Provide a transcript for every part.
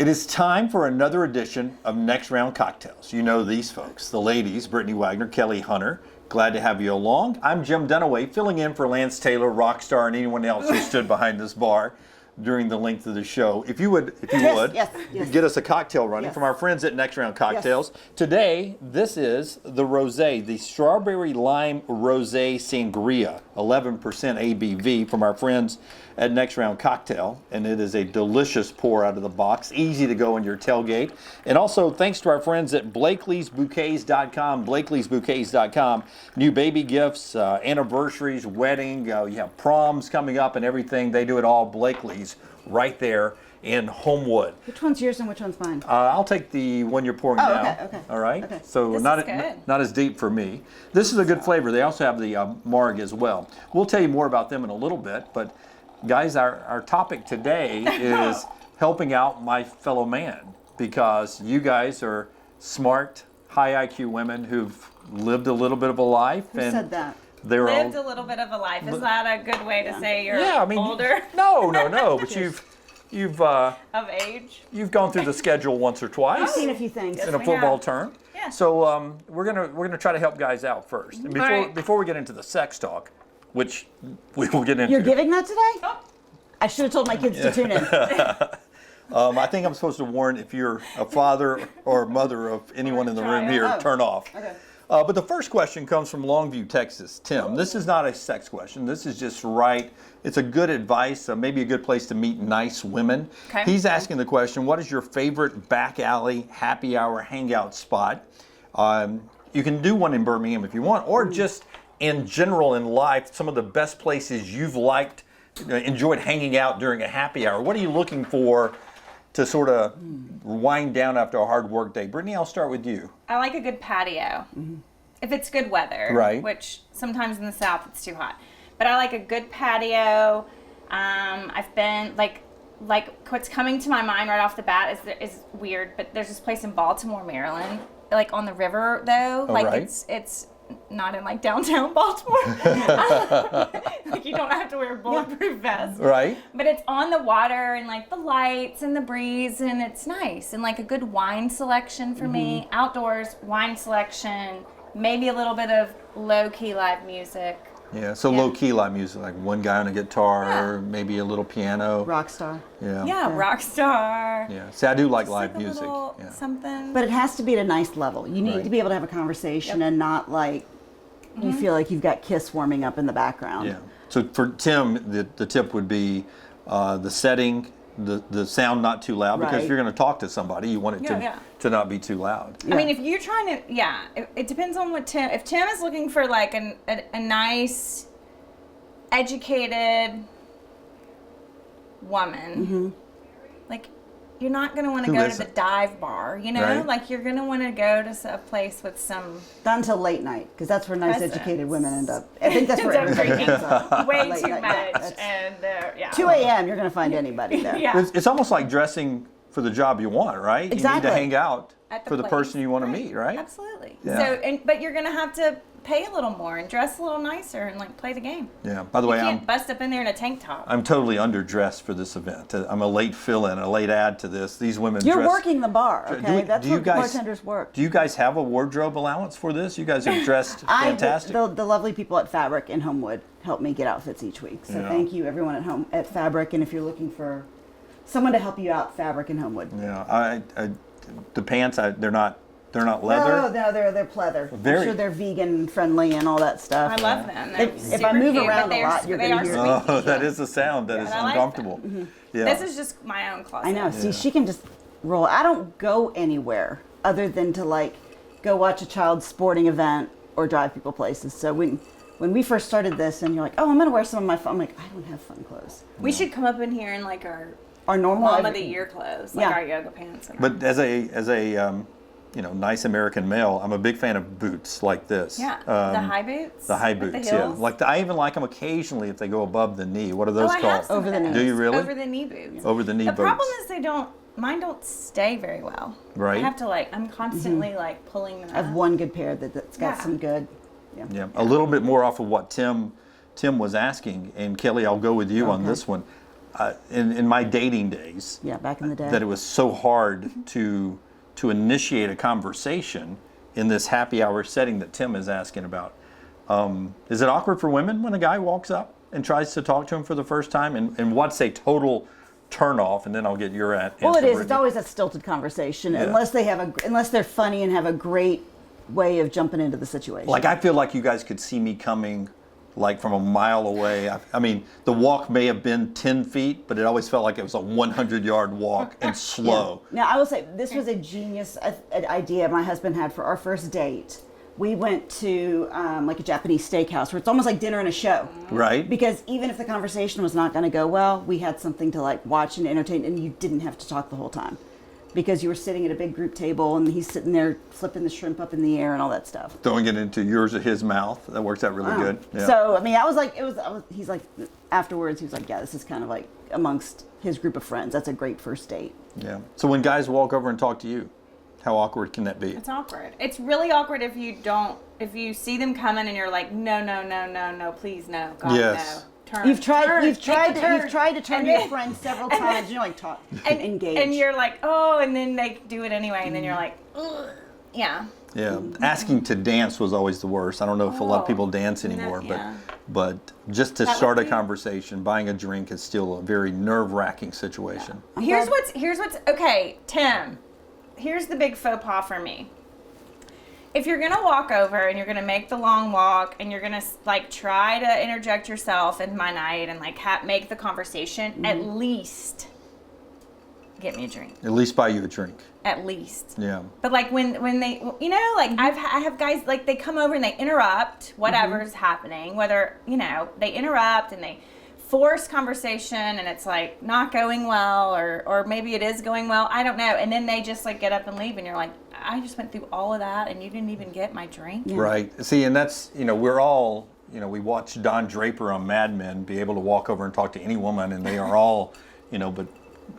It is time for another edition of Next Round Cocktails. You know these folks, the ladies, Brittany Wagner, Kelly Hunter. Glad to have you along. I'm Jim Dunaway, filling in for Lance Taylor, Rockstar, and anyone else who stood behind this bar during the length of the show. If you would, Yes. get us a cocktail running from our friends at Next Round Cocktails. Yes. Today, this is the rosé, the Strawberry Lime Rosé Sangria, 11% ABV from our friends at Next Round Cocktail, and it is a delicious pour out of the box, easy to go in your tailgate. And also, thanks to our friends at Blakelee'sBouquets.com, Blakelee'sBouquets.com, new baby gifts, anniversaries, wedding, you have proms coming up and everything. They do it all, Blakelee's, right there in Homewood. Which one's yours and which one's mine? I'll take the one you're pouring now. Okay. All right. Okay. So This is good. not as deep for me. This is a good flavor. They also have the marg as well. We'll tell you more about them in a little bit, but guys, our topic today is helping out my fellow man, because you guys are smart, high IQ women who've lived a little bit of a life. Who said that? They're Lived all, a little bit of a life. Is that a good way to say you're older? No, but you've Of age? you've gone through the schedule once or twice. I've seen a few things. In a we football have. term. Yeah. So we're gonna try to help guys out first. And Right. before we get into the sex talk, which we will get into. You're giving that today? Oh. I should have told my kids to tune in. I think I'm supposed to warn if you're a father or mother of anyone in the room here, Oh. turn off. Okay. But the first question comes from Longview, Texas. Tim, this is not a sex question. This is just right. It's a good advice, maybe a good place to meet nice women. Okay. He's asking the question, what is your favorite back alley happy hour hangout spot? You can do one in Birmingham if you want, or just in general in life, some of the best places you've liked, enjoyed hanging out during a happy hour. What are you looking for to sort of wind down after a hard work day? Brittany, I'll start with you. I like a good patio. If it's good weather. Right. Which sometimes in the South it's too hot. But I like a good patio. I've been, like what's coming to my mind right off the bat is weird, but there's this place in Baltimore, Maryland, like on the river though. Oh, like right. it's not in like downtown Baltimore. Like you don't have to wear a bulletproof vest. Right. But it's on the water and like the lights and the breeze, and it's nice. And like a good wine selection for me, outdoors wine selection, maybe a little bit of low-key live music. Yeah, so low-key live music, like one guy on a guitar, maybe a little piano. Rockstar. Yeah, rock star. Yeah. See, I do like Just live like a music. little Yeah. something. But it has to be at a nice level. You need Right. to be able to have a conversation and not like you feel like you've got Kiss warming up in the background. Yeah. So for Tim, the tip would be the setting, the sound not too loud, because Right. if you're going to talk to somebody, you want it to not be too loud. I mean, if you're trying to, it depends on what Tim. If Tim is looking for like a nice, educated woman, like you're not gonna want to Who go to isn't? the dive bar, you know? Right. Like you're gonna want to go to a place with some Not until late night, because that's where nice Presents. educated women end up. I think that's where End up everybody drinking ends up. way Late too night, much, that's- and 2 a.m. you're going to find anybody there. yeah. It's almost like dressing for the job you want, right? Exactly. You need to hang out At for the place. person you want to meet, right? Absolutely. Yeah. So, but you're gonna have to pay a little more and dress a little nicer and like play the game. Yeah. By the way, You can't bust up in there in a tank top. I'm totally underdressed for this event. I'm a late fill-in, a late add to this. These women You're dress. working the bar, okay? That's do you what guys- bartenders work. Do you guys have a wardrobe allowance for this? You guys are dressed fantastic. The lovely people at Fabric in Homewood help me get outfits each week. So Yeah. thank you, everyone at Fabric. And if you're looking for someone to help you out, Fabric in Homewood. Yeah, the pants, they're not leather. No, they're pleather. Very- I'm sure they're vegan friendly and all that stuff. I love them. They're If I super move cute, around but a lot, you're they gonna are hear- sweet. Oh, that is a sound that is I like uncomfortable. Yeah. This is just my own closet. I know. Yeah. See, she can just roll. I don't go anywhere other than to like go watch a child's sporting event or drive people places. So when we first started this, and you're like, "Oh, I'm gonna wear some of my fun," I'm like, "I don't have fun clothes." We should come up in here in like our Our mom of the year clothes, like Yeah. our yoga pants. And But as a nice American male, I'm a big fan of boots like this. yeah, the high boots. The high with boots, the yeah. heels. Like I even like them occasionally if they go above the knee. What are those I have called? some Over of the those. knee. Do you really? Over the knee boots. Over the knee The boots. problem is mine don't stay very well. Right. I have to I'm constantly like pulling them I have up. one good pair that's got Yeah. some good. Yeah, a little bit more off of what Tim was asking, and Kelly, I'll go with you on this one. in my dating days, Yeah, back in the day. that it was so hard to initiate a conversation in this happy hour setting that Tim is asking about. Is it awkward for women when a guy walks up and tries to talk to him for the first time? And what's a total turn off? And then I'll get your answer. Well, it is. Brittany. It's always a stilted conversation, Yeah. unless they're funny and have a great way of jumping into the situation. Like, I feel like you guys could see me coming like from a mile away. I mean, the walk may have been 10 feet, but it always felt like it was a 100-yard walk and slow. Now, I will say, this was a genius idea my husband had for our first date. We went to like a Japanese steakhouse where it's almost like dinner and a show. Right? Because even if the conversation was not going to go well, we had something to like watch and entertain, and you didn't have to talk the whole time. Because you were sitting at a big group table and he's sitting there flipping the shrimp up in the air and all that stuff. Throwing it into yours or his mouth. That works out really good. Yeah. So, I mean, he's like, afterwards, he was like, yeah, this is kind of like amongst his group of friends. That's a great first date. Yeah. So when guys walk over and talk to you, how awkward can that be? It's awkward. It's really awkward if you see them coming and you're like, no, please no, God Yes. no. Turn, You've tried to turn And to your then- friend several times. And you're like, engage. And you're like, oh, and then they do it anyway, and then you're like, ugh. Yeah. Yeah. Asking to dance was always the worst. I don't know if a lot of people dance anymore, yeah. but just to That start would a be- conversation, buying a drink is still a very nerve-wracking situation. Here's what's okay, Tim. Here's the big faux pas for me. If you're gonna walk over and you're gonna make the long walk and you're gonna like try to interject yourself in my night and like make the conversation, at least get me a drink. At least buy you a drink. At least. Yeah. But like when they, you know, like I have guys like they come over and they interrupt whatever's happening, whether, you know, they interrupt and they force conversation and it's like not going well or maybe it is going well, I don't know, and then they just like get up and leave and you're like, I just went through all of that and you didn't even get my drink. Yeah. Right. See, and that's, you know, we're all, you know, we watch Don Draper on Mad Men be able to walk over and talk to any woman and they are all, you know, but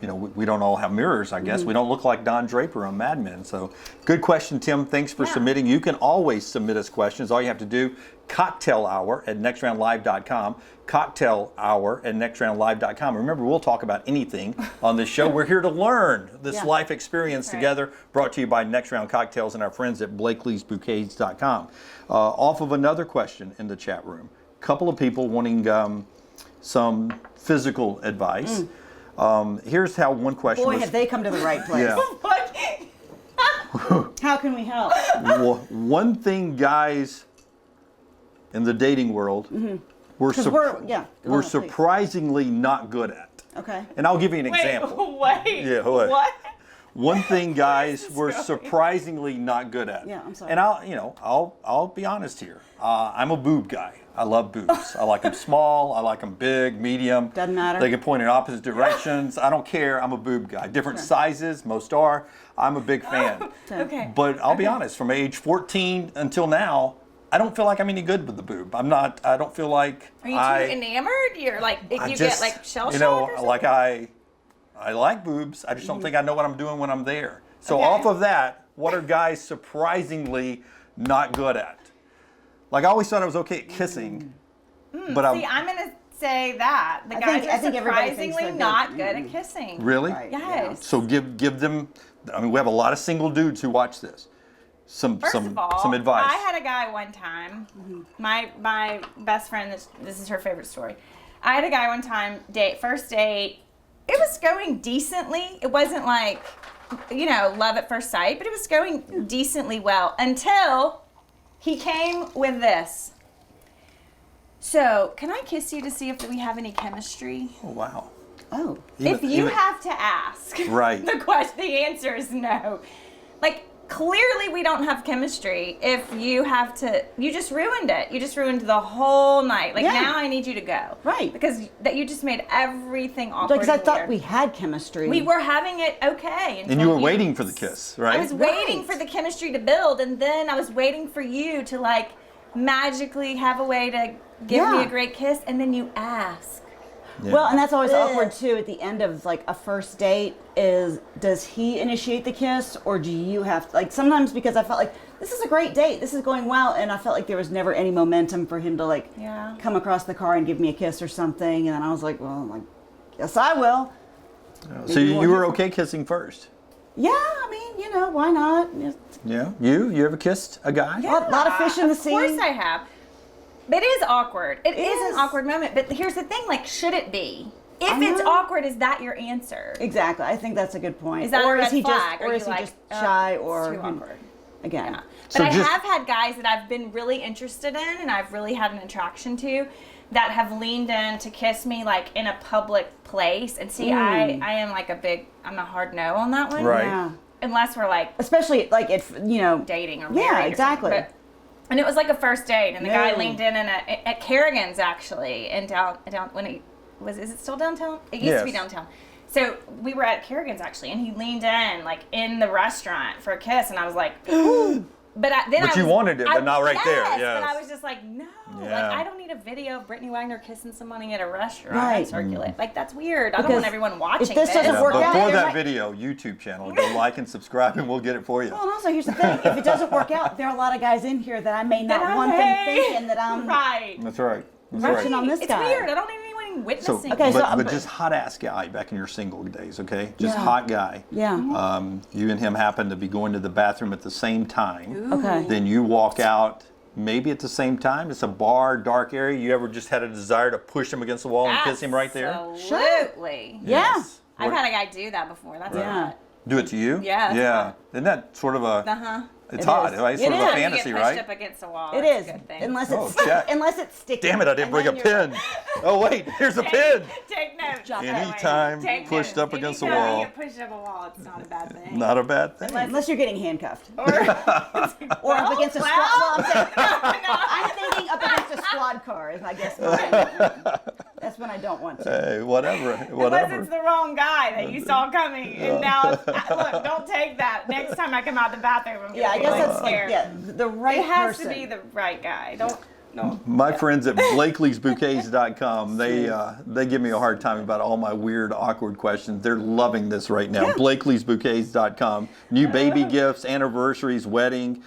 you know, we don't all have mirrors, I guess. We don't look like Don Draper on Mad Men. So good question, Tim. Thanks for submitting. You can always submit us questions. All you have to do, cocktailhour@nextroundlive.com, cocktailhour@nextroundlive.com. Remember, we'll talk about anything on this show. We're here to learn this life experience together, brought to you by Next Round Cocktails and our friends at Blakelee's Bouquets.com. Off of another question in the chat room, a couple of people wanting some physical advice. Here's how one question Boy, was. have they come to the right place. Yeah. How can we help? One thing guys in the dating world we're please. surprisingly not good at. Okay. And I'll give you an example. Wait. Yeah, what? What? One thing guys we're surprisingly not good at. Yeah, I'm sorry. And I'll be honest here. I'm a boob guy. I love boobs. I like them small. I like them big, medium. Doesn't matter. They can point in opposite directions. I don't care. I'm a boob guy. Different sizes, most are. I'm a big fan. Okay. But I'll be honest, from age 14 until now, I don't feel like I'm any good with the boob. I don't feel like Are you too enamored? You're like, if you get like shell you shock know, or something? like I like boobs. I just don't think I know what I'm doing when I'm there. So Okay. off of that, what are guys surprisingly not good at? Like I always thought I was okay at kissing, but See, I'm gonna say that the I guys think are everybody thinks surprisingly they're good. not good at kissing. really. Right. Yes. So give them. I mean, we have a lot of single dudes who watch this. First of all, some advice. I had a guy one time. My best friend. This is her favorite story. I had a guy one time. First date. It was going decently. It wasn't like, you know, love at first sight, but it was going decently well until he came with this. So, can I kiss you to see if we have any chemistry? Oh wow. Oh. If you have to ask, Right. the answer is no. Like, clearly we don't have chemistry. If you have to, you just ruined it. You just ruined the whole night. Like, Yeah. now I need you to go. Right. Because that you just made everything awkward. Because I and thought weird. we had chemistry. We were having it okay. And you were waiting for the kiss, right? I was waiting for the chemistry to build, and then I was waiting for you to, like, magically have a way to give me Yeah. a great kiss, and then you ask. Yeah. Well, and that's always awkward too at the end of like a first date is does he initiate the kiss or do you have to, like sometimes because I felt like this is a great date, this is going well, and I felt like there was never any momentum for him to like Yeah. come across the car and give me a kiss or something, and then I was like, well, like Yes, I will. So you were okay kissing first? Yeah, I mean, why not? Yeah. You ever kissed a guy? A lot of fish in the sea. Of course I have. It is awkward. It is is. an awkward moment. But here's the thing, like, should it be? If I it's know. awkward, is that your answer? Exactly. I think that's a good point. Is that or a red is he flag? just, or is he just shy, or it's too awkward? again? Yeah. But So I just- have had guys that I've been really interested in and I've really had an attraction to that have leaned in to kiss me like in a public place. And see, I am like I'm a hard no on that one. Right. Yeah. Unless we're like Especially like if dating or Yeah, married. exactly. Or something. And it was like a first date, and the guy No. leaned in at Kerrigan's actually, in down when he was. Is it still downtown? It used to be Yes. downtown. So we were at Kerrigan's actually, and he leaned in like in the restaurant for a kiss, and I was like, But you wanted it, but not right there, Yes, yes. but I was just like, no, Yeah. like I don't need a video of Brittany Wagner kissing somebody at a restaurant Right. circulate. Like that's weird. I don't Because want everyone watching if this doesn't Yeah, work but out, for there that might- video, YouTube channel, go like and subscribe, and we'll get it for you. Well, and also here's the thing: if it doesn't work out, there are a lot of guys in here that I may That not I want them hate. thinking that I'm right. That's right. That's Rushing right. on this It's guy. weird. I don't need anyone So, witnessing. Okay, but, so- but just hot ass guy back in your single days, okay? Just Yeah. hot guy. Yeah. You and him happen to be going to the bathroom at the same time. Okay. Then you walk out maybe at the same time. It's a bar, dark area. You ever just had a desire to push him against the wall and kiss him right there? Absolutely. Yeah. Yes. I've had a guy do that before. That's Yeah. hot. Do it to you? Yeah, that's Yeah. hot. Isn't that sort of a? Uh-huh. It's It hot. is. Right? It's It sort of a is. fantasy, You get pushed right? up against a wall. It That's is, a good thing. unless Oh, it's check. unless it's sticky. Damn it! I didn't And bring a then you're- pin. Oh wait, here's a pin. Take notes. Jot that Anytime Take pushed notes. up against the Anytime wall. you get pushed up a wall, it's not a bad thing. Not a bad thing. Unless you're getting handcuffed. Or Or up against a squad. well. Well, I'm thinking up against a squad car is I guess that's when I don't want to. Hey, whatever. Unless Whatever. it's the wrong guy that you saw coming, and now look, don't take that. Next time I come out the bathroom, I'm Yeah, I gonna guess be that's scared. the right It has person. to be the right guy. Don't. No. My friends at BlakeLee'sBouquets.com, they give me a hard time about all my weird, awkward questions. They're loving this right now. Yeah. BlakeLee'sBouquets.com. New baby gifts, anniversaries, wedding,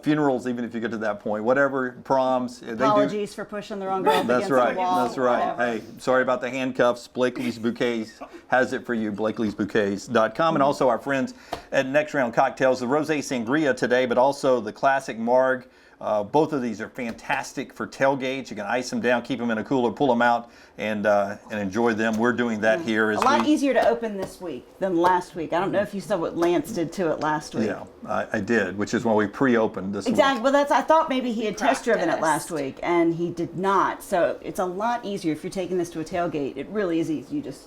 funerals, even if you get to that point, whatever, proms. They do. Apologies for pushing the wrong girl up That's against right. the wall. That's right. whatever. Hey, sorry about the handcuffs. Blakelee's Bouquets has it for you. BlakeLee'sBouquets.com, and also our friends at Next Round Cocktails, the Rosé Sangria today, but also the Classic Marg. Both of these are fantastic for tailgates. You can ice them down, keep them in a cooler, pull them out, and enjoy them. We're doing that here A as lot we. easier to open this week than last week. I don't know if you saw what Lance did to it last week. Yeah, I did, which is why we pre-opened this Exactly. week. Well, I thought maybe he had test driven it last Practiced. week, and he did not. So it's a lot easier if you're taking this to a tailgate. It really is easy. You just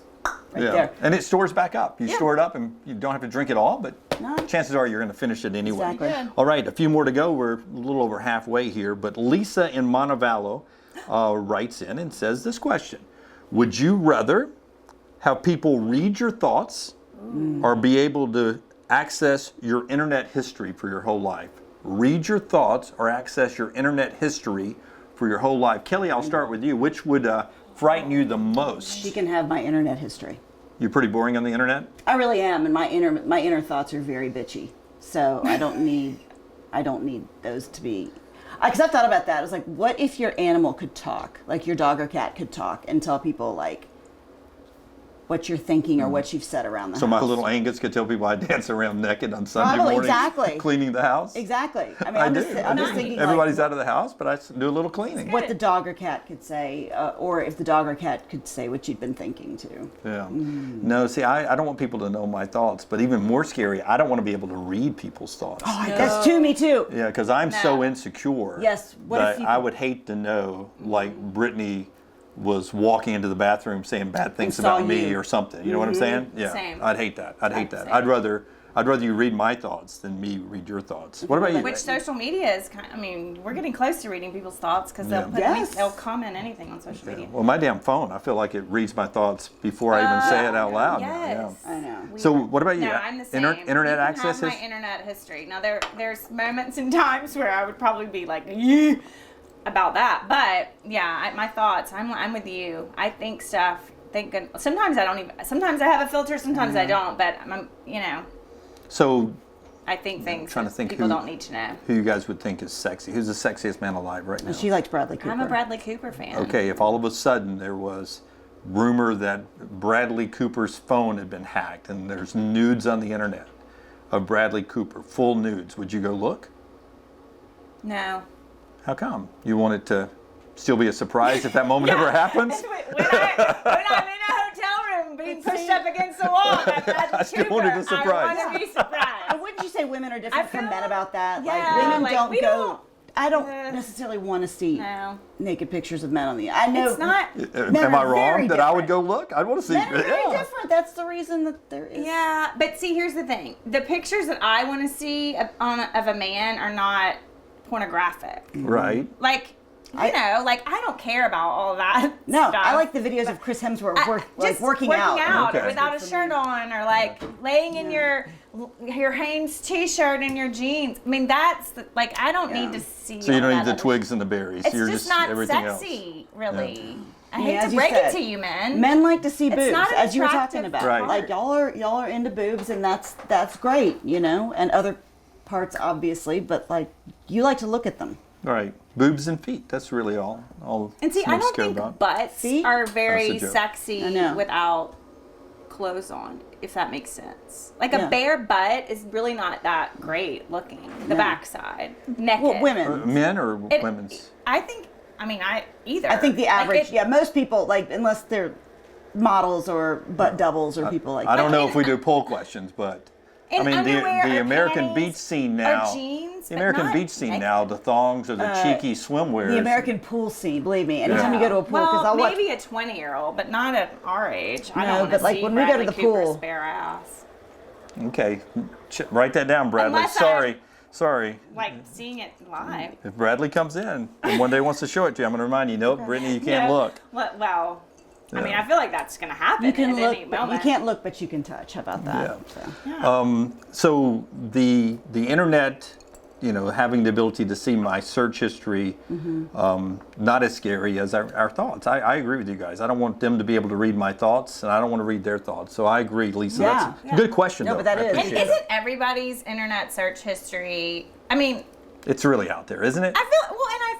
right there. And it stores back up. You Yeah. store it up, and you don't have to drink it all, but No. chances are you're going to finish it anyway. Exactly. Good. All right, a few more to go. We're a little over halfway here, but Lisa in Montevallo writes in and says this question: would you rather have people read your thoughts or be able to access your internet history for your whole life? Read your thoughts or access your internet history for your whole life. Kelly, I'll start with you. Which would frighten you the most? She can have my internet history. You're pretty boring on the internet? I really am, and my inner thoughts are very bitchy. So I don't need those to be. Because I've thought about that. I was like, what if your animal could talk, like your dog or cat could talk, and tell people like what you're thinking or what you've said around the So house. my little Angus could tell people I dance around naked on Sunday Probably, mornings, exactly. cleaning the house. Exactly. I mean, I I'm do. just thinking Everybody's like, out of the house, but I do a little cleaning. what the dog or cat could say, or if the dog or cat could say what you'd been thinking too. Yeah. No, see, I don't want people to know my thoughts, but even more scary, I don't want to be able to read people's thoughts. That's to me too. Yeah, because I'm so No. insecure. Yes, what that if you I could- would hate to know, like Brittany was walking into the bathroom saying bad things saw about me you. or something. You know what I'm saying? Yeah. Same. I'd hate that. I'd hate that. Same. I'd rather you read my thoughts than me read your thoughts. What about you? Which social media is kind I mean, we're getting close to reading people's thoughts because they'll Yeah. put they'll comment anything on social media. Well, my damn phone, I feel like it reads my thoughts before I even say it out loud. now, Yes. I know. Yeah. So what about you? No, I'm the same. Internet you can access have my is? internet history. Now there's moments and times where I would probably be like, yeah, about that. But yeah, my thoughts. I'm with you. I think stuff. Sometimes I don't even. Sometimes I have a filter. Sometimes I don't. But I'm. So I think things trying to that think people who- don't need to know. who you guys would think is sexy? Who's the sexiest man alive right now? She likes Bradley Cooper. I'm a Bradley Cooper fan. Okay, if all of a sudden there was rumor that Bradley Cooper's phone had been hacked and there's nudes on the internet of Bradley Cooper, full nudes, would you go look? No. How come? You want it to still be a surprise if that moment ever happens? When I'm in a hotel room being pushed up against the wall, I still wanted a surprise. I want to be surprised. Wouldn't you say women are different from men about that? Yeah, like women like, don't we go. I don't necessarily want to see No. naked pictures of men on the. I know. It's not. Am I wrong very that I would different. go look? I'd want to see. Men are very different. That's the reason that there is. Yeah, but see, here's the thing: the pictures that I want to see of a man are not pornographic. Right. Like, like I don't care about all that. No, stuff. I like the videos of Chris Hemsworth Just working out. Okay. without a shirt on, or like laying in your Hanes t-shirt and your jeans. I mean, that's like I don't need to see. So you don't all need that the other twigs and the berries. It's You're just not everything sexy, really. Yeah. I hate as to you break said, it to you, men. Men like to see It's boobs, not an as you were talking attractive about. Right. Like y'all are into boobs, and that's great, and other parts obviously, but like you like to look at them. Right. Boobs and feet. That's really all. And see, I most don't care think about. butts See? are That's very a joke. sexy I know. without clothes on, if that makes sense. Like Yeah. a bare butt is really not that great looking. The No. backside, naked. Well, women. Men or women's? I think either. I think the Like, average, most people, like, unless they're models or butt doubles or people like I that. don't know if we do poll questions, but I In mean underwear the or American panties beach scene or now. jeans, the but American not beach scene naked. now, the thongs or the cheeky swimwear. The American pool scene, believe me. Anytime Yeah. you go to a pool, because Well, I'll watch. maybe a 20-year-old, but not at our age. I No, don't want but, to like, see when we go to Bradley the Cooper's pool- bare ass. Okay, write that down, Bradley. Unless Sorry. Like seeing it live. If Bradley comes in and one day wants to show it to you, I'm going to remind you. Nope, Brittany, you can't look. Well, I mean, Yeah. I feel like that's going to happen you can at look, any but you moment. can't look, but you can touch. How about that? Yeah. So. So the internet, having the ability to see my search history, not as scary as our thoughts. I agree with you guys. I don't want them to be able to read my thoughts, and I don't want to read their thoughts. So I agree, Lisa. Yeah. That's a good question, No, though. but that I is. And appreciate it. isn't everybody's internet search history? I mean, It's really out there, isn't it? I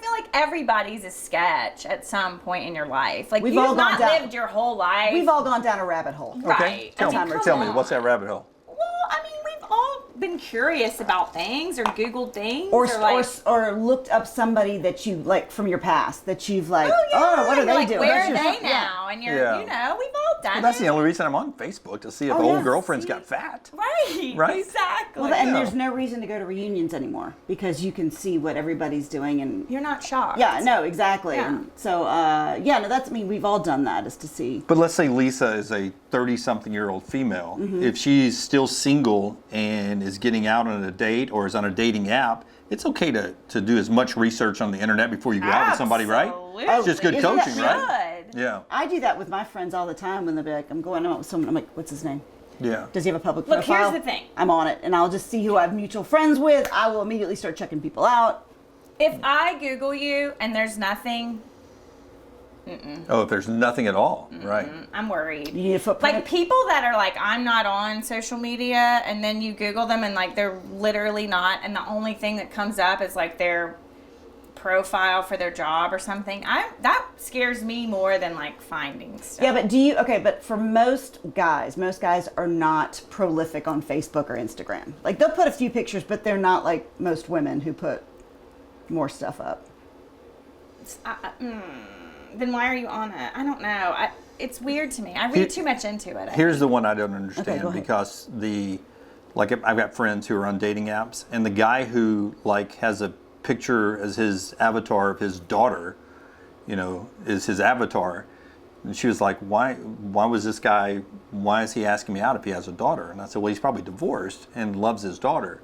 feel like everybody's a sketch at some point in your life. Like We've you've all gone not down- lived your whole life. We've all gone down a rabbit hole. Okay, Right. tell I mean, me, come what's that on. rabbit hole? Well, I mean, we've all been curious about things or Googled things Or, like, or looked up somebody that you like from your past that you've like, oh, yeah, what are you're they like, doing? Where That's are just- they now? And you're, Yeah. we've all done Well, that's it. the only reason I'm on Facebook, to see if Oh, old yeah. girlfriends got fat. Right. Right? Exactly. Well, and Yeah. there's no reason to go to reunions anymore because you can see what everybody's doing and You're not shocked. yeah, no, exactly. Yeah. And so that's we've all done that is to see. But let's say Lisa is a 30-something-year-old female. Mm-hmm. If she's still single and is getting out on a date or is on a dating app, it's okay to do as much research on the internet before you go out with somebody, right? Absolutely. It's just good Isn't that coaching, right? Good. Yeah, I do that with my friends all the time when they'll be like, I'm going out with someone. I'm like, what's his name? yeah. Does he have a public Look, profile? here's the thing. I'm on it, and I'll just see who I have mutual friends with. I will immediately start checking people out. If I Google you and there's nothing, Oh, if there's nothing at all, right? I'm worried. You need a footprint. Like people that are like, I'm not on social media, and then you Google them and like they're literally not, and the only thing that comes up is like their profile for their job or something. That scares me more than like finding stuff. Yeah, but but for most guys are not prolific on Facebook or Instagram. Like they'll put a few pictures, but they're not like most women who put more stuff up. Then why are you on it? I don't know. It's weird to me. I read too much into it. Here's the one I don't understand, go ahead. because I've got friends who are on dating apps, and the guy who like has a picture as his avatar of his daughter, is his avatar. And she was like, why was this guy, why is he asking me out if he has a daughter? And I said, well, he's probably divorced and loves his daughter.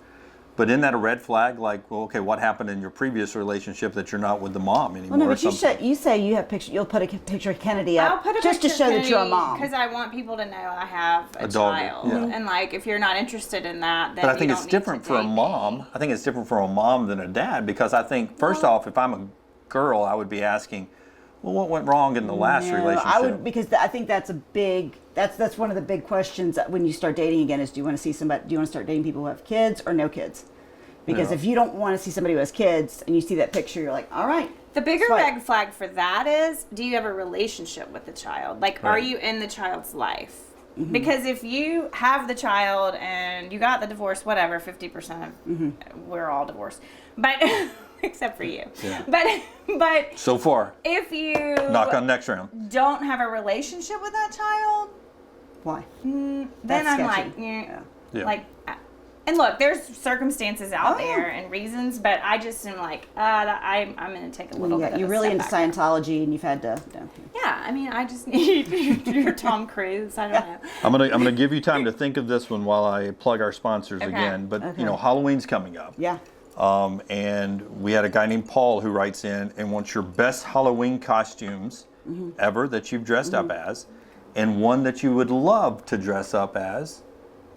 But isn't that a red flag? Like, well, okay, what happened in your previous relationship that you're not with the mom anymore? Well, no, or but something? you say you have picture. You'll put a picture of Kennedy up I'll put a just to show that you're a mom. because I want people to know I have a daughter, child. yeah. And like, if you're not interested in that, then But I think you it's don't need different to for a date mom. me. I think it's different for a mom than a dad, because I think, first off, if I'm a girl, I would be asking, well, what went wrong in the last No, relationship? I would, because I think that's a big. That's one of the big questions that when you start dating again is, do you want to see somebody? Do you want to start dating people who have kids or no kids? Because Yeah. if you don't want to see somebody who has kids and you see that picture, you're like, all right, The bigger Swipe. red flag for that is, do you have a relationship with the child? Like, are Right. you in the child's life? Because if you have the child and you got the divorce, whatever, 50% of, we're all divorced. But, except for you. Yeah. But So far, if you knock on next round. don't have a relationship with that child, Why? then That's I'm sketchy. like, yeah. Yeah. Like, and look, there's circumstances out Oh, there yeah. and reasons, but I just am like, I'm going to take a little bit Yeah, of you're a really step into back. Scientology, and you've had to. Yeah, I mean, I just need your Tom Cruise. I don't know. I'm gonna give you time to think of this one while I plug our sponsors Okay. again. But Okay. you know, Halloween's coming up. Yeah. And we had a guy named Paul who writes in and wants your best Halloween costumes ever that you've dressed up as, and one that you would love to dress up as,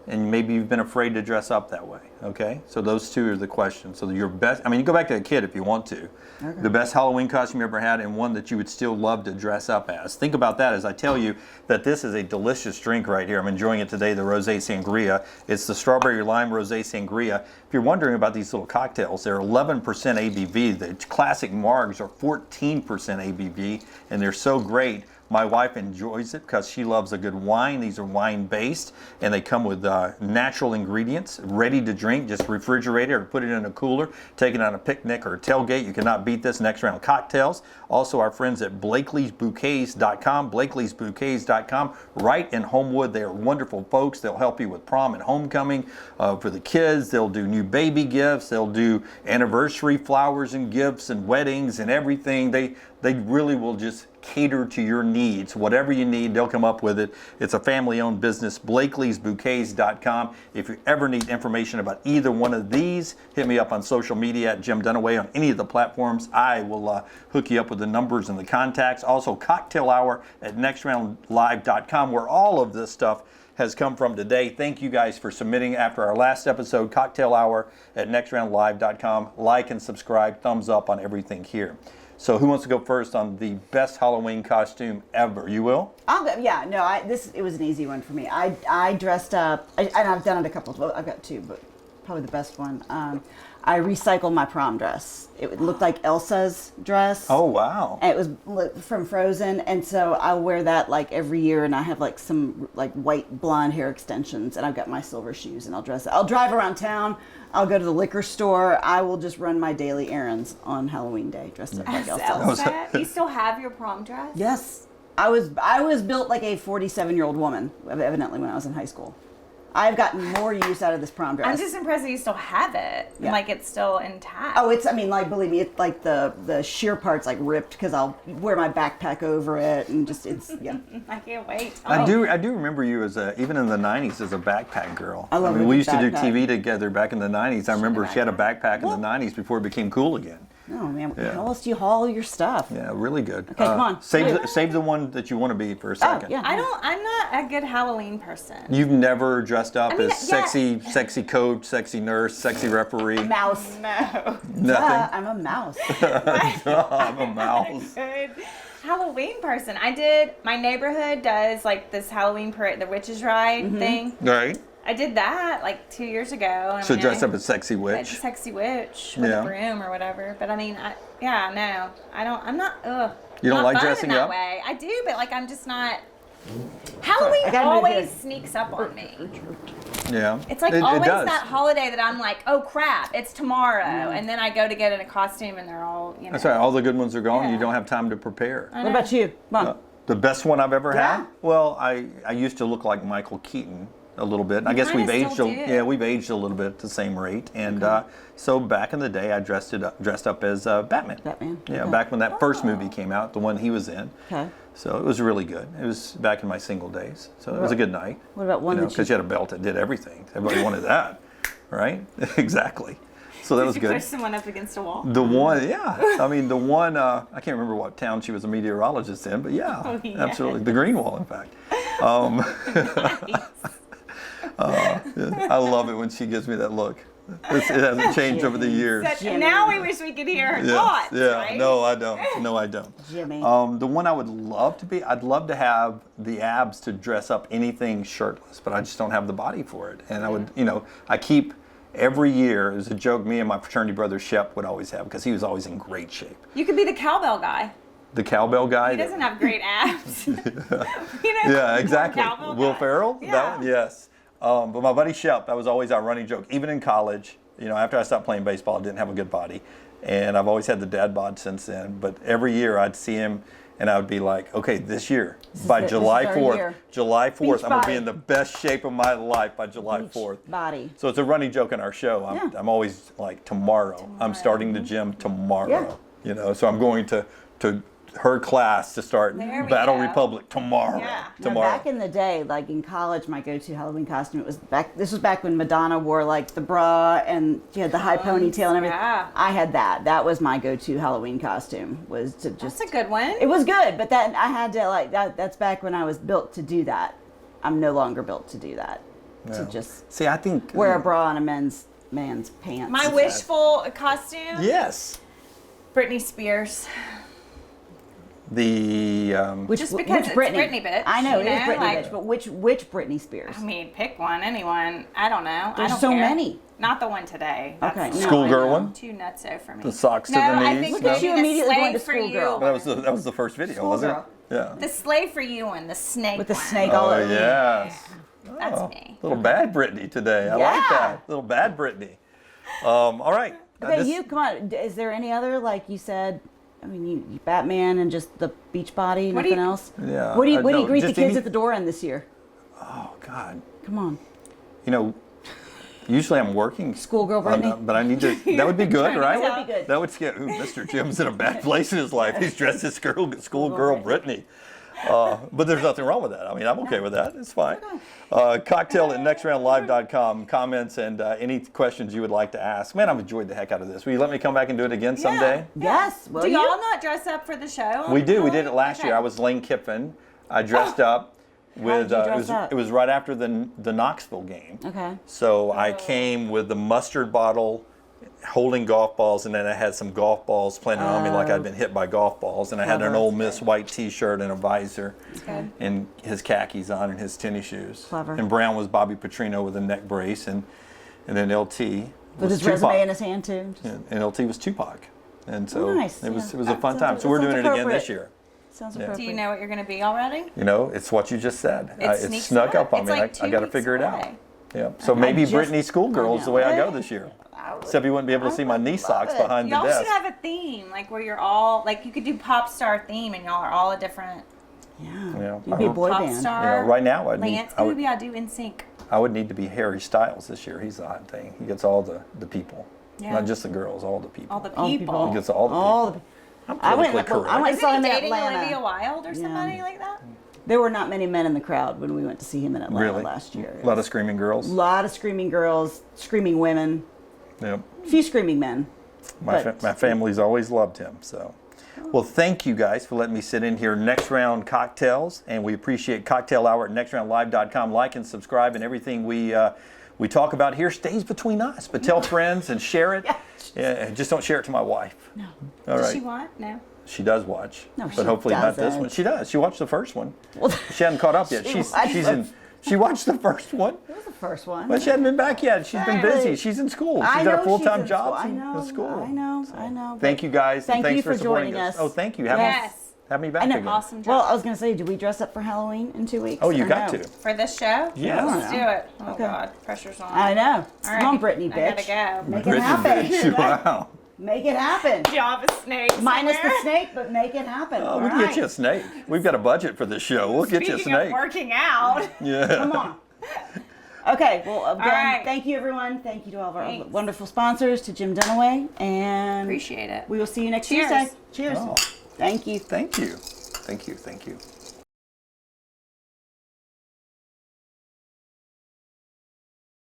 and maybe you've been afraid to dress up that way. Okay, so those two are the questions. So your best, I mean, you go back to the kid if you want to. Okay. The best Halloween costume you ever had, and one that you would still love to dress up as. Think about that as I tell you that this is a delicious drink right here. I'm enjoying it today, the Rosé Sangria. It's the strawberry lime Rosé Sangria. If you're wondering about these little cocktails, they're 11% ABV. The classic margs are 14% ABV, and they're so great. My wife enjoys it because she loves a good wine. These are wine-based, and they come with natural ingredients, ready to drink. Just refrigerate it or put it in a cooler. Take it on a picnic or a tailgate. You cannot beat this. Next round cocktails. Also, our friends at Blakelee'sBouquets.com. Blakelee'sBouquets.com. Right in Homewood. They are wonderful folks. They'll help you with prom and homecoming for the kids. They'll do new baby gifts. They'll do anniversary flowers and gifts and weddings and everything. They really will just cater to your needs. Whatever you need, they'll come up with it. It's a family-owned business, Blakelee'sBouquets.com. If you ever need information about either one of these, hit me up on social media at Jim Dunaway on any of the platforms. I will hook you up with the numbers and the contacts. Also, Cocktail Hour at NextRoundLive.com, where all of this stuff has come from today. Thank you guys for submitting after our last episode. Cocktail Hour at NextRoundLive.com. Like and subscribe. Thumbs up on everything here. So who wants to go first on the best Halloween costume ever? You will? I'll go. Yeah. No. It was an easy one for me. I dressed up, and I've done it a couple. Well, I've got two, but probably the best one. I recycled my prom dress. It looked like Elsa's dress. Oh, wow. And it was from Frozen, and so I wear that like every year, and I have like some like white blonde hair extensions, and I've got my silver shoes, and I'll dress it. I'll drive around town. I'll go to the liquor store. I will just run my daily errands on Halloween day, dressed up like As Elsa. Elsa, you still have your prom dress? Yes, I was built like a 47-year-old woman, evidently, when I was in high school. I've gotten more use out of this prom dress. I'm just impressed that you still have it. Yeah. Like it's still intact. Oh, like, believe me, it's like the sheer part's like ripped because I'll wear my backpack over it and yeah. I can't wait. I do remember you as even in the 90s as a backpack girl. I love a we used to do backpack. TV together back in the 90s. I remember she had a backpack in the 90s before it became cool again. Oh man, Yeah. how else do you haul your stuff? Yeah, really good. Okay, come on. Save the one that you want to be for a second. yeah. I'm not a good Halloween person. You've never dressed up I mean, as yeah. sexy coach, sexy nurse, sexy referee. Mouse. No. Nothing. I'm a mouse. I'm a mouse. Good Halloween person. My neighborhood does like this Halloween parade, the witches ride thing. Right. I did that like 2 years ago. So dressed up as sexy witch. Sexy witch with Yeah. a broom or whatever. But I mean, I'm not, ugh. You don't not like fun dressing in that up? way. I do, but like I'm just not. Halloween I gotta move always here. sneaks up on me. Yeah. It's like it always does. that holiday that I'm like, oh crap, it's tomorrow, and then I go to get in a costume and they're all, you know. That's right. All the good ones are gone. Yeah. You don't have time to prepare. What about you? Come on. The best one I've ever Yeah. had? Well, I used to look like Michael Keaton a little bit. I guess kinda we've aged still do. we've aged a little bit at the same rate. And so back in the day I dressed up as Batman. Batman. Yeah, Okay. back when that first movie came out, the one he was in. Okay. So it was really good. It was back in my single days. So it was a good night. What about one that because you had a belt that did everything. Everybody wanted that. Right? Exactly. So that was you good. push someone up against a wall. The one, yeah. I mean, the one, I can't remember what town she was a meteorologist in, but yeah, Oh, yeah. absolutely. The Green Wall, in fact. I love it when she gives me that look. It hasn't changed over the years. Now we wish we could hear her thoughts, Yeah, right? no, I don't. No, I don't. Jimmy. The one I would love to be, I'd love to have the abs to dress up anything shirtless, but I just don't have the body for it. And I would, I keep every year, it was a joke me and my fraternity brother Shep would always have because he was always in great shape. You could be the cowbell guy. The cowbell guy. He doesn't have great abs. Yeah, exactly. Cowbell Will guy. Ferrell? Yeah. That one? Yes. But my buddy Shep, that was always our running joke. Even in college, after I stopped playing baseball, I didn't have a good body. And I've always had the dad bod since then. But every year I'd see him and I would be like, okay, this year, by July 4th, July 4th, Beach I'm going to be body. in the best shape of my life by July 4th. Body. So it's a running joke in our show. I'm always like, tomorrow. I'm starting the Mm-hmm. gym tomorrow. So I'm going to her class to start There we Battle go. Republic tomorrow. Yeah. Now, Tomorrow. back in the day, like in college, my go-to Halloween costume this was back when Madonna wore like the bra and she had the high ponytail and everything. Yeah. I had that. That was my go-to Halloween costume, was to just. That's a good one. It was good, but that I had to like that. That's back when I was built to do that. I'm no longer built to do that. To just See, I think wear a bra on a man's pants. My wishful costume. Yes. Britney Spears. The Just because it's Britney, bitch, I know you it is know, Britney, like- bitch, but which Britney Spears? I mean, pick one, anyone. I don't know. There's I don't so care. many. Not the one today. That's Okay, no, schoolgirl I know. one. too nutso for me. The socks to no, the I knees? think Look at maybe you the immediately slave going to for you. schoolgirl. that was the first video, wasn't it? Schoolgirl. Yeah. The slave for you one, the snake With the one. snake all Oh over. yes. That's Oh, me. little bad Brittany today. I like Yeah. that. Little bad Brittany. All right. Okay, you come on. Is there any other, like you said? I mean, you Batman and just the beach body, What do nothing you- else. Yeah, What do you no, greet the just kids any- at the door in this year? Oh God. Come on, Usually I'm working. Schoolgirl Brittany? But I need to. That would be good, right? That would be good. That would scare. Ooh, Mr. Jim's in a bad place in his life. He's dressed as schoolgirl Brittany. But there's nothing wrong with that. I mean, I'm okay with that. It's fine. Cocktail at nextroundlive.com. Comments and any questions you would like to ask. Man, I've enjoyed the heck out of this. Will you let me come back and do it again someday? Yes. Well, Do y'all not dress up for the show? We do. We did it last year. I was Lane Kiffin. I dressed up with. did you dress up? It was right after the Knoxville game. Okay. So I came with the mustard bottle, holding golf balls, and then I had some golf balls planted on me like I'd been hit by golf balls, and I had an Clever. Ole Miss white T-shirt and a visor, good. and his khakis on and his tennis shoes. Clever. And Brown was Bobby Petrino with a neck brace, and then LT With was his resume Tupac. in his hand too. Just And LT was Tupac, and so Oh, nice. it was Yeah. a fun That time. sounds- So we're that doing it sounds again this appropriate. year. Sounds Yeah. appropriate. Do you know what you're going to be already? It's what you just said. It It sneaks snuck away. up on It's me. like I 2 got to weeks figure it out. away. Yeah. So maybe just- Brittany Schoolgirl is the way I go this year. Except you wouldn't be able to see my knee socks it. behind the Y'all desk. should have a theme, like where you're all, like you could do pop star theme and y'all are all a different Yeah. Yeah. You'd be a boy pop band. star. Right now I'd need, Lance, maybe I'll do in sync. I would need to be Harry Styles this year. He's the hot thing. He gets all the people. Yeah. Not just the girls, all the people. All the All the people. people. He gets all the All people. the, I'm I went. politically correct. I went and saw him Isn't he in dating Atlanta. Olivia Wilde or somebody like that? There were not many men in the crowd when we went to see him in Atlanta Really? last year. A lot of screaming girls. A lot of screaming girls, screaming women, Yep. a few screaming men. My But- family's always loved him. So, well, thank you guys for letting me sit in here. Next Round Cocktails, and we appreciate Cocktail Hour at nextroundlive.com. Like and subscribe, and everything we talk about here stays between us. But tell friends and share it. Yeah, just don't share it to my wife. No. All Does right. she want? No. She does watch, No, but she hopefully not this doesn't. one. She does. She watched the first one. Well, She hadn't caught up yet. She She's watched in. She watched the first one, that was the first one. but she hadn't been back yet. She's been busy. Right. She's in school. I She's know got a she's full-time in job school. I in know, school. I know. Thank you guys. Thank and thanks you for for supporting joining us. us. Oh, thank you. Yes. Have me back I know. again. Awesome job. Well, I was going to say, do we dress up for Halloween in 2 weeks? Oh, you or got no? to. For this show? Yes. Let's do it. Oh, Okay. God. Pressure's on. I know. All Come right. on, Brittany, I bitch. gotta go. Make it Brittany, happen. bitch. Wow. Make it happen. Java snake. Minus the somewhere. snake, but make it happen. Oh, All we can right. get you a snake. We've got a budget for this show. We'll get you a Speaking of snake. working out. Yeah. Come on. Okay, well, again, right. thank you, everyone. Thank you to all of our Thanks. wonderful sponsors, to Jim Dunaway, and Appreciate it. we will see you next Cheers. Tuesday. Cheers. Oh. Thank you. Thank you. Thank you. Thank you.